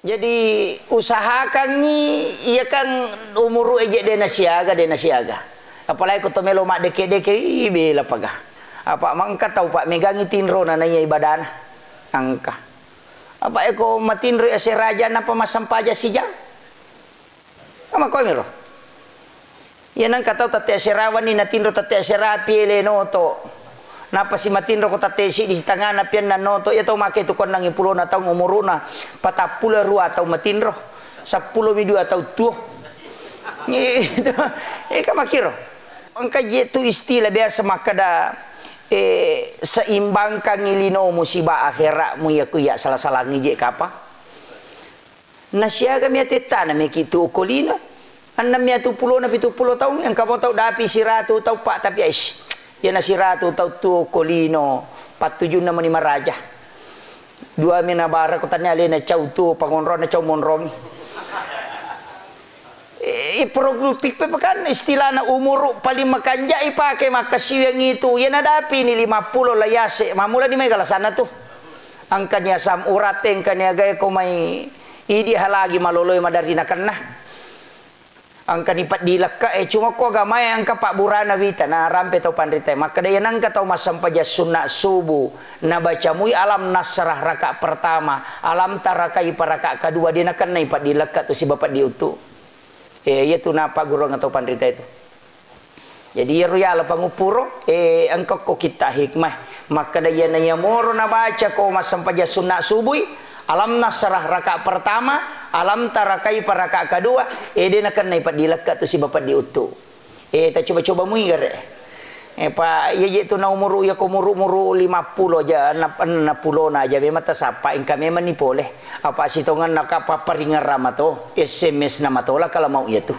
Jadi usahakan ni ia kan umur ejek dena siaga. Apalagi ko to melo mak deke bela pagah. Apa mangka tahu pak megangi tinro na naya ibadah angka. Apa eko matinro ase raja napa masam paja sijang. Ama ko mero. Ya nang katau tate ase rawan ni natinro tate ase rapi le noto. Napa si matinro ko tatesi di tengah na pian na noto ya tau make tu kon nang 10 na taong umuruna 42 atau matinro 10 video atau tuh itu kamakiro angka itu istilah biasa makada seimbangkan ngilino musibah akhirat mu ya kuya salah-salah ngije kapa nasyaga mi tetana me kitu kolina annam ya 70 na 70 taong yang kamu tahu dapi siratu tahu pak tapi aish ya nasiratu tau tu kolino 47 na manima raja dua minabara ko tanya le na chau tu pangonron na chau monrong produktif pa kan istilah na umur paling makanja ipake makasiwang itu ya nadapi ni 50 layase mamula di may galasana tu angkanya sam urateng kanya gaya ko may idi halagi maloloy madari na kanna angka nipat dilaka cuma ko gamay angka pak burana wita na rampe tau pandrite maka daya nang tau masam paja sunat subuh na baca mui alam nasrah rakaat pertama alam tarakai rakaat kedua dia nak nai pat dilaka tu si bapak diutu ya tu napa guru ngatau pandrite itu jadi ya la pangupuro angka ko kita hikmah maka daya na moro na baca ko masam paja sunat subuh alam nasrah rakaat pertama alam tarakai rakaat kedua dia nak naik pat dilekat tu si bapak diutu tak coba-coba muir pak ya tu na umur ya ko umur 50 aja 60 na aja memang tak sapa ingka memang ni boleh apa sitongan nak apa peringan ramato SMS nama tola kalau mau ya tu